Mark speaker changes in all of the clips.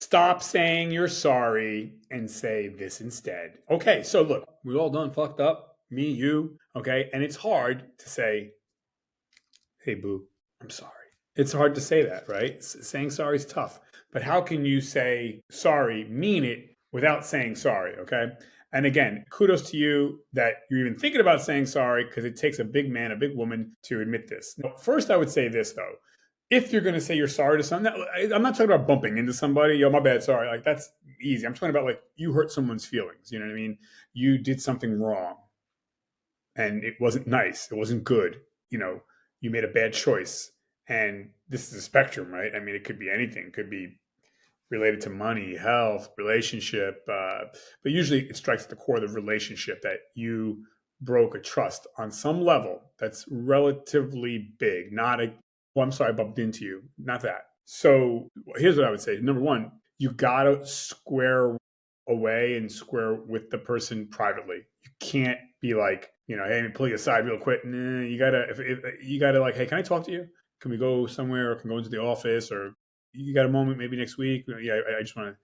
Speaker 1: Stop saying you're sorry and say this instead. Okay, so look, we all done fucked up, me, you, okay? And it's hard to say, hey, boo, I'm sorry. It's hard to say that, right? Saying sorry is tough. But how can you say sorry, mean it, without saying sorry, okay? And again, kudos to you that you're even thinking about saying sorry because it takes a big man, a big woman to admit this. Now, first, I would say this, though. If you're going to say you're sorry to someone, I'm not talking about bumping into somebody. Yo, my bad, sorry. Like, that's easy. I'm talking about, like, you hurt someone's feelings. You know what I mean? You did something wrong and it wasn't nice. It wasn't good. You know, you made a bad choice. And this is a spectrum, right? I mean, it could be anything. It could be related to money, health, relationship. But usually it strikes at the core of the relationship that you broke a trust on some level that's relatively big. Not a, well, I'm sorry, I bumped into you. Not that. So here's what I would say. Number one, you got to square away and square with the person privately. You can't be like, hey, let me pull you aside real quick. Nah, you gotta, if you gotta like, hey, can I talk to you? Can we go somewhere, or can go into the office, or you got a moment maybe next week? Yeah, I just want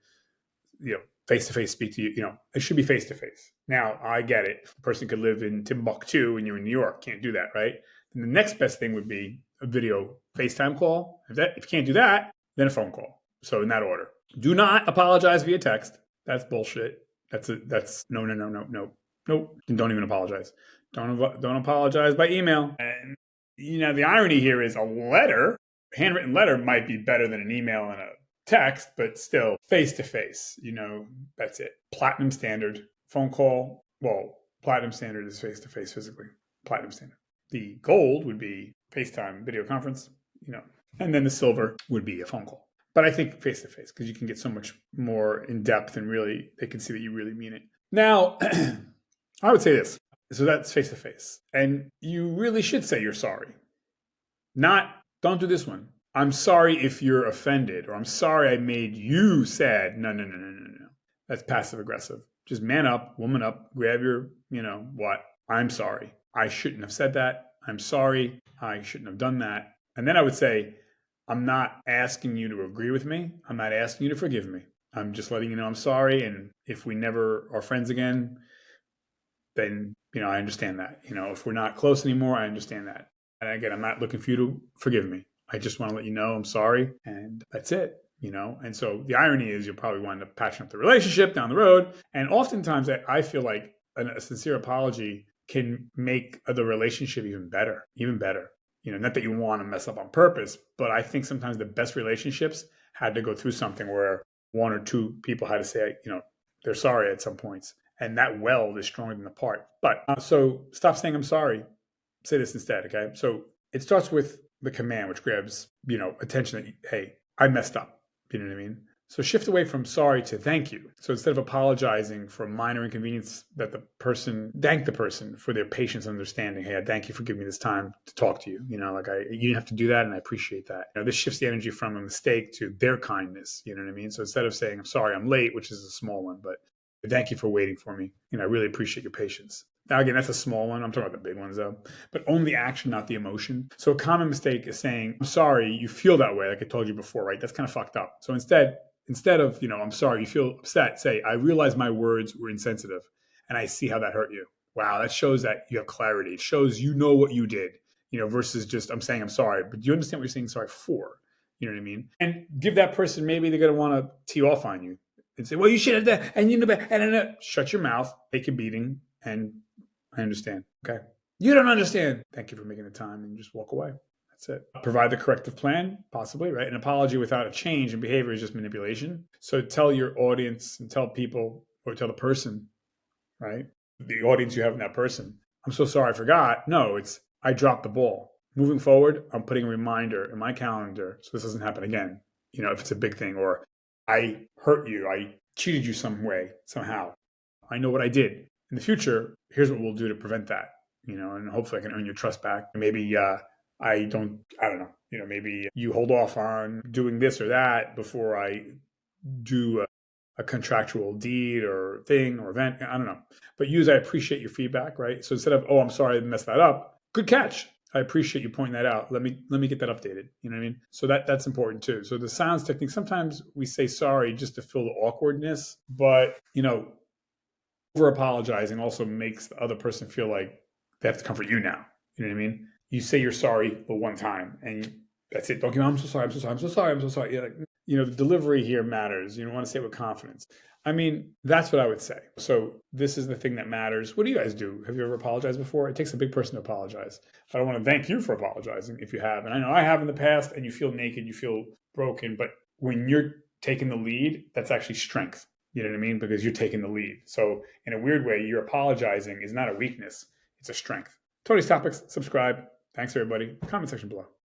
Speaker 1: to, face to face speak to you. It should be face to face. Now, I get it. A person could live in Timbuktu and you're in New York. Can't do that, right? And the next best thing would be a video FaceTime call. If you can't do that, then a phone call. So in that order. Do not apologize via text. That's bullshit. That's no. Nope. And don't even apologize. Don't apologize by email. And the irony here is a handwritten letter might be better than an email and a text, but still face to face. That's it. Platinum standard phone call. Well, platinum standard is face to face physically. Platinum standard. The gold would be FaceTime video conference. And then the silver would be a phone call. But I think face to face because you can get so much more in depth and really they can see that you really mean it. Now, I would say this. So that's face to face. And you really should say you're sorry. Don't do this one. I'm sorry if you're offended, or I'm sorry I made you sad. No. That's passive aggressive. Just man up, woman up, grab your, what? I'm sorry. I shouldn't have said that. I'm sorry. I shouldn't have done that. And then I would say, I'm not asking you to agree with me. I'm not asking you to forgive me. I'm just letting you know I'm sorry. And if we never are friends again, then, I understand that. If we're not close anymore, I understand that. And again, I'm not looking for you to forgive me. I just want to let you know I'm sorry. And that's it. And so the irony is you'll probably wind up patching up the relationship down the road. And oftentimes I feel like a sincere apology can make the relationship even better. Not that you want to mess up on purpose, but I think sometimes the best relationships had to go through something where one or two people had to say, they're sorry at some points. And that weld is stronger than the part. But so stop saying I'm sorry. Say this instead, okay? So it starts with the command, which grabs, attention that, hey, I messed up. You know what I mean? So shift away from sorry to thank you. So instead of apologizing for a minor inconvenience, thank the person for their patience and understanding. Hey, I thank you for giving me this time to talk to you. You didn't have to do that, and I appreciate that. This shifts the energy from a mistake to their kindness. You know what I mean? So instead of saying, I'm sorry, I'm late, which is a small one, but thank you for waiting for me. I really appreciate your patience. Now, again, that's a small one. I'm talking about the big ones, though. But own the action, not the emotion. So a common mistake is saying, I'm sorry, you feel that way, like I told you before, right? That's kind of fucked up. So instead of, I'm sorry, you feel upset, say, I realize my words were insensitive, and I see how that hurt you. Wow, that shows that you have clarity. It shows you know what you did, versus just, I'm saying I'm sorry. But do you understand what you're saying sorry for? You know what I mean? And give that person, maybe they're going to want to tee off on you and say, well, you should have done, and shut your mouth, take a beating, and I understand. Okay. You don't understand. Thank you for making the time, and just walk away. That's it. Provide the corrective plan, possibly, right? An apology without a change in behavior is just manipulation. So tell your audience and tell people, or tell the person, right? The audience you have in that person, I'm so sorry I forgot. No, it's I dropped the ball. Moving forward, I'm putting a reminder in my calendar so this doesn't happen again. If it's a big thing, or I hurt you, I cheated you some way, somehow. I know what I did. In the future, here's what we'll do to prevent that, and hopefully I can earn your trust back. Maybe I don't know, maybe you hold off on doing this or that before I do a contractual deed or thing or event. I don't know. But I appreciate your feedback, right? So instead of, oh, I'm sorry I messed that up, good catch. I appreciate you pointing that out. Let me get that updated. You know what I mean? So that's important too. So the sounds technique, sometimes we say sorry just to fill the awkwardness, but over apologizing also makes the other person feel like they have to comfort you now. You know what I mean? You say you're sorry the one time and that's it. Don't give me, I'm so sorry, I'm so sorry, I'm so sorry, I'm so sorry. You're like, the delivery here matters. You want to say it with confidence. I mean, that's what I would say. So this is the thing that matters. What do you guys do? Have you ever apologized before? It takes a big person to apologize. I don't want to thank you for apologizing if you have. And I know I have in the past, and you feel naked, you feel broken. But when you're taking the lead, that's actually strength. You know what I mean? Because you're taking the lead. So in a weird way, you're apologizing is not a weakness. It's a strength. Tony's Topics, subscribe. Thanks, everybody. Comment section below.